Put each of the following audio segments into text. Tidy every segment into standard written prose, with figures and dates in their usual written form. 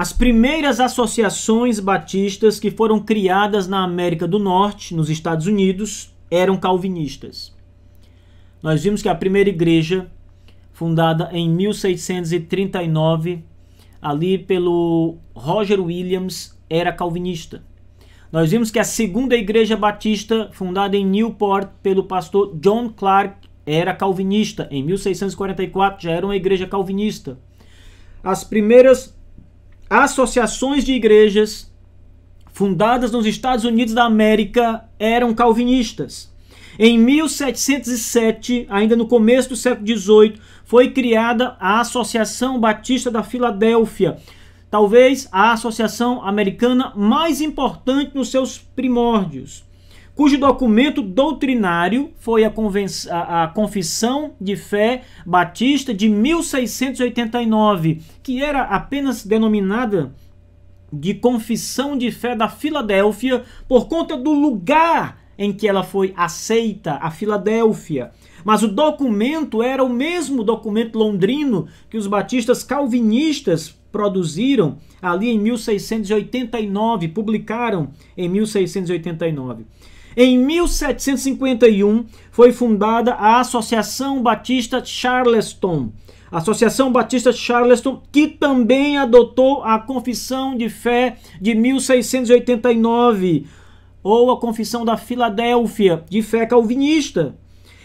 as primeiras associações batistas que foram criadas na América do Norte, nos Estados Unidos, eram calvinistas. Nós vimos que a primeira igreja, fundada em 1639, ali pelo Roger Williams, era calvinista. Nós vimos que a segunda igreja batista, fundada em Newport pelo pastor John Clark, era calvinista. Em 1644 já era uma igreja calvinista. As primeiras associações de igrejas fundadas nos Estados Unidos da América eram calvinistas. Em 1707, ainda no começo do século XVIII, foi criada a Associação Batista da Filadélfia, talvez a associação americana mais importante nos seus primórdios, cujo documento doutrinário foi a Confissão de Fé Batista de 1689, que era apenas denominada de Confissão de Fé da Filadélfia por conta do lugar em que ela foi aceita, a Filadélfia. Mas o documento era o mesmo documento londrino que os batistas calvinistas produziram ali em 1689, publicaram em 1689. Em 1751 foi fundada a Associação Batista Charleston. A Associação Batista Charleston, que também adotou a Confissão de Fé de 1689, ou a Confissão da Filadélfia, de fé calvinista.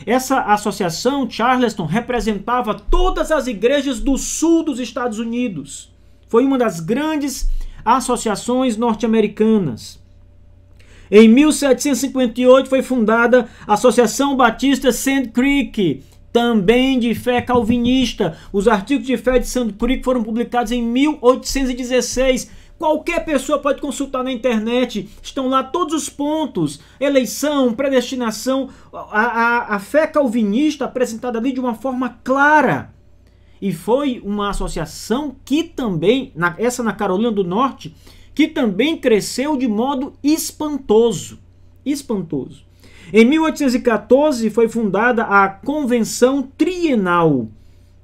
Essa associação, Charleston, representava todas as igrejas do sul dos Estados Unidos. Foi uma das grandes associações norte-americanas. Em 1758 foi fundada a Associação Batista Sand Creek, também de fé calvinista. Os artigos de fé de Sand Creek foram publicados em 1816. Qualquer pessoa pode consultar na internet, estão lá todos os pontos, eleição, predestinação, a fé calvinista apresentada ali de uma forma clara. E foi uma associação que também, essa na Carolina do Norte, que também cresceu de modo espantoso. Espantoso. Em 1814 foi fundada a Convenção Trienal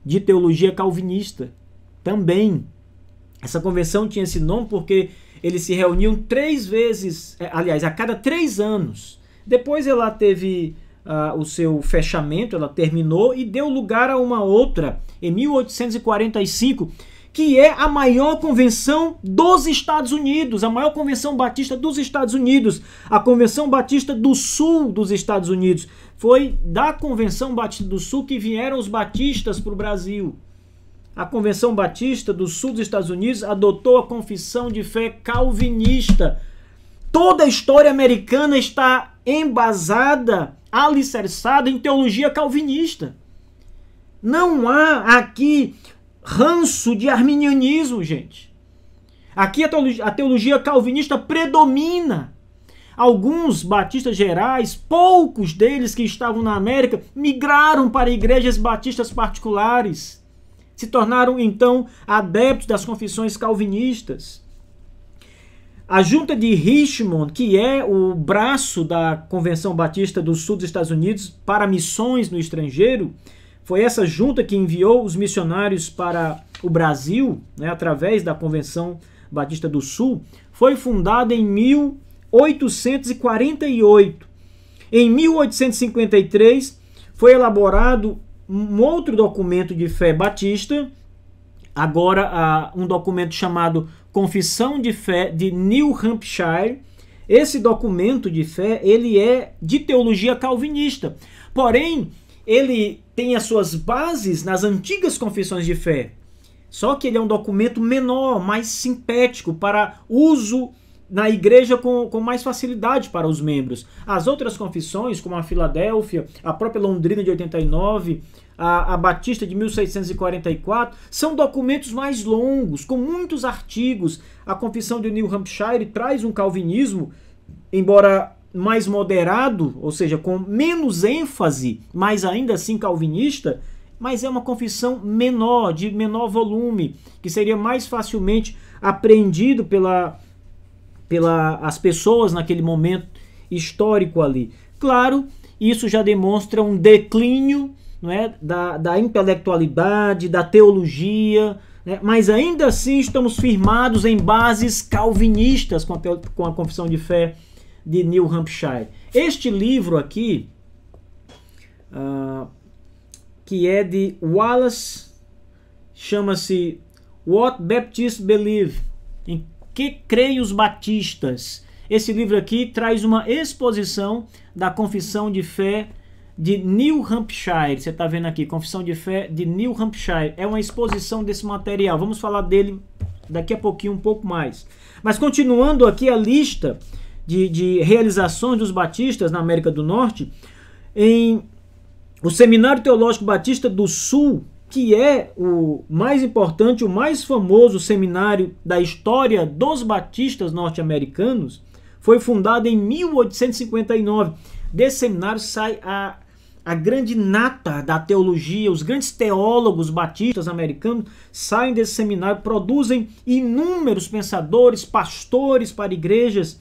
de Teologia Calvinista, também. Essa convenção tinha esse nome porque eles se reuniam 3 vezes, aliás, a cada 3 anos. Depois ela teve o seu fechamento, ela terminou e deu lugar a uma outra, em 1845, que é a maior convenção dos Estados Unidos, a maior convenção batista dos Estados Unidos, a Convenção Batista do Sul dos Estados Unidos. Foi da Convenção Batista do Sul que vieram os batistas para o Brasil. A Convenção Batista do Sul dos Estados Unidos adotou a confissão de fé calvinista. Toda a história americana está embasada, alicerçada em teologia calvinista. Não há aqui ranço de arminianismo, gente. Aqui a teologia calvinista predomina. Alguns batistas gerais, poucos deles que estavam na América, migraram para igrejas batistas particulares. Se tornaram, então, adeptos das confissões calvinistas. A Junta de Richmond, que é o braço da Convenção Batista do Sul dos Estados Unidos para missões no estrangeiro, foi essa junta que enviou os missionários para o Brasil, né, através da Convenção Batista do Sul, foi fundada em 1848. Em 1853 foi elaborado um outro documento de fé batista, agora um documento chamado Confissão de Fé de New Hampshire. Esse documento de fé, ele é de teologia calvinista, porém ele tem as suas bases nas antigas confissões de fé, só que ele é um documento menor, mais sintético, para uso na igreja com mais facilidade para os membros. As outras confissões, como a Filadélfia, a própria Londrina de 89, a Batista de 1644, são documentos mais longos, com muitos artigos. A Confissão de New Hampshire traz um calvinismo, embora mais moderado, ou seja, com menos ênfase, mas ainda assim calvinista, mas é uma confissão menor, de menor volume, que seria mais facilmente apreendido pelas pessoas naquele momento histórico ali. Claro, isso já demonstra um declínio não é, da intelectualidade, da teologia, né? Mas ainda assim estamos firmados em bases calvinistas com a Confissão de Fé de New Hampshire. Este livro aqui, que é de Wallace, chama-se What Baptists Believe, em que creem os batistas. Esse livro aqui traz uma exposição da Confissão de Fé de New Hampshire. Você está vendo aqui, Confissão de Fé de New Hampshire. É uma exposição desse material. Vamos falar dele daqui a pouquinho um pouco mais. Mas continuando aqui a lista de realizações dos batistas na América do Norte, o Seminário Teológico Batista do Sul, que é o mais importante, o mais famoso seminário da história dos batistas norte-americanos, foi fundado em 1859. Desse seminário sai a grande nata da teologia, os grandes teólogos batistas americanos saem desse seminário, produzem inúmeros pensadores, pastores para igrejas.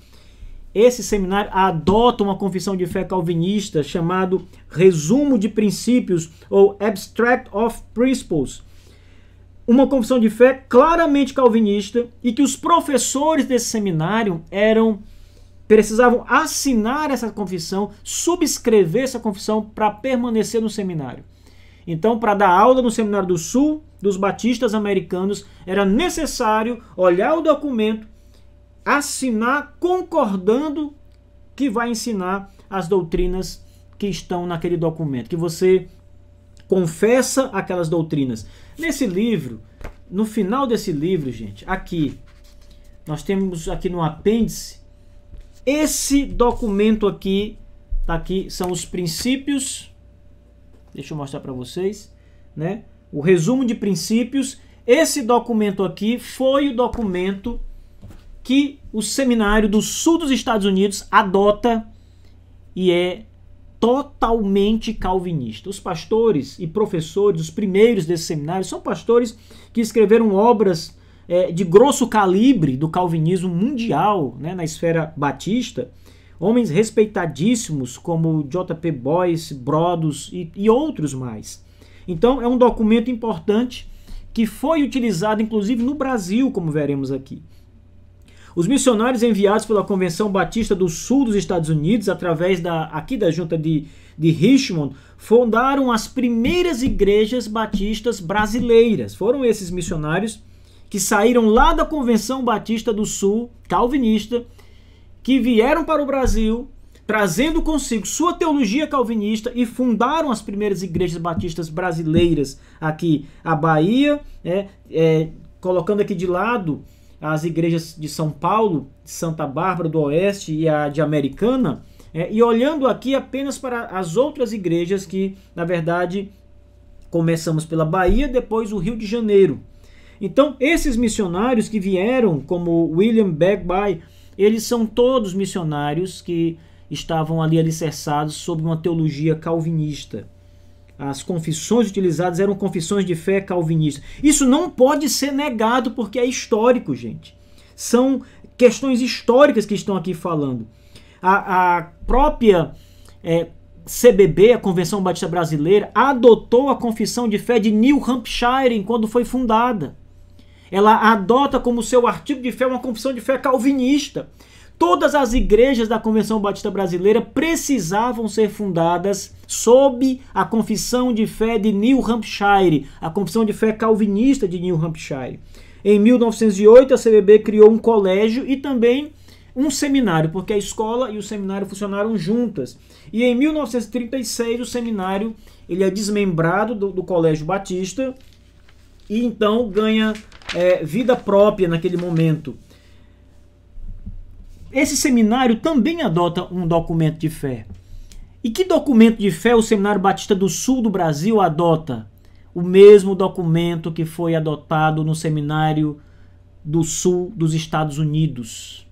Esse seminário adota uma confissão de fé calvinista chamado Resumo de Princípios, ou Abstract of Principles. Uma confissão de fé claramente calvinista, e que os professores desse seminário precisavam assinar essa confissão, subscrever essa confissão para permanecer no seminário. Então, para dar aula no Seminário do Sul dos batistas americanos, era necessário olhar o documento, assinar concordando que vai ensinar as doutrinas que estão naquele documento, que você confessa aquelas doutrinas. Nesse livro, no final desse livro, gente, aqui, nós temos aqui no apêndice, esse documento aqui, tá aqui, são os princípios, deixa eu mostrar para vocês, né? O resumo de princípios. Esse documento aqui foi o documento que o Seminário do Sul dos Estados Unidos adota e é totalmente calvinista. Os pastores e professores, os primeiros desse seminário, são pastores que escreveram obras de grosso calibre do calvinismo mundial, né, na esfera batista, homens respeitadíssimos como J.P. Boyce, Brodus e outros mais. Então é um documento importante que foi utilizado inclusive no Brasil, como veremos aqui. Os missionários enviados pela Convenção Batista do Sul dos Estados Unidos, através da junta de Richmond, fundaram as primeiras igrejas batistas brasileiras. Foram esses missionários que saíram lá da Convenção Batista do Sul, calvinista, que vieram para o Brasil, trazendo consigo sua teologia calvinista, e fundaram as primeiras igrejas batistas brasileiras aqui, a Bahia, colocando aqui de lado as igrejas de São Paulo, de Santa Bárbara do Oeste e a de Americana, e olhando aqui apenas para as outras igrejas que, na verdade, começamos pela Bahia, depois o Rio de Janeiro. Então, esses missionários que vieram, como William Bagby, eles são todos missionários que estavam ali alicerçados sob uma teologia calvinista. As confissões utilizadas eram confissões de fé calvinistas. Isso não pode ser negado porque é histórico, gente. São questões históricas que estão aqui falando. A própria CBB, a Convenção Batista Brasileira, adotou a confissão de fé de New Hampshire quando foi fundada. Ela adota como seu artigo de fé uma confissão de fé calvinista. Todas as igrejas da Convenção Batista Brasileira precisavam ser fundadas sob a confissão de fé de New Hampshire, a confissão de fé calvinista de New Hampshire. Em 1908, a CBB criou um colégio e também um seminário, porque a escola e o seminário funcionaram juntas. E em 1936, o seminário ele é desmembrado do Colégio Batista e então ganha vida própria naquele momento. Esse seminário também adota um documento de fé. E que documento de fé o Seminário Batista do Sul do Brasil adota? O mesmo documento que foi adotado no Seminário do Sul dos Estados Unidos.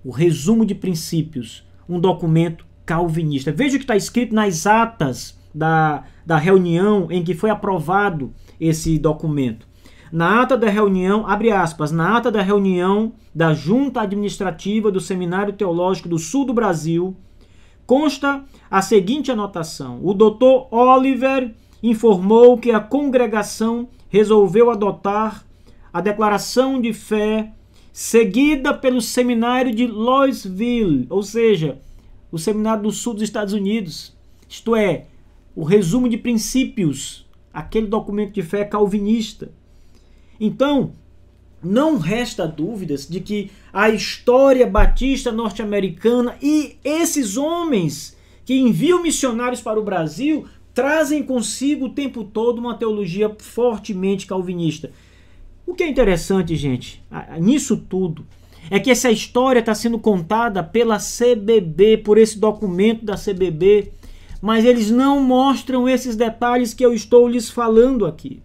O Resumo de Princípios, um documento calvinista. Veja o que está escrito nas atas da reunião em que foi aprovado esse documento. Na ata da reunião, abre aspas, na ata da reunião da Junta Administrativa do Seminário Teológico do Sul do Brasil, consta a seguinte anotação: o Dr. Oliver informou que a congregação resolveu adotar a declaração de fé seguida pelo seminário de Louisville, ou seja, o seminário do sul dos Estados Unidos, isto é, o resumo de princípios, aquele documento de fé calvinista. Então, não resta dúvidas de que a história batista norte-americana e esses homens que enviam missionários para o Brasil trazem consigo o tempo todo uma teologia fortemente calvinista. O que é interessante, gente, nisso tudo, é que essa história está sendo contada pela CBB, por esse documento da CBB, mas eles não mostram esses detalhes que eu estou lhes falando aqui.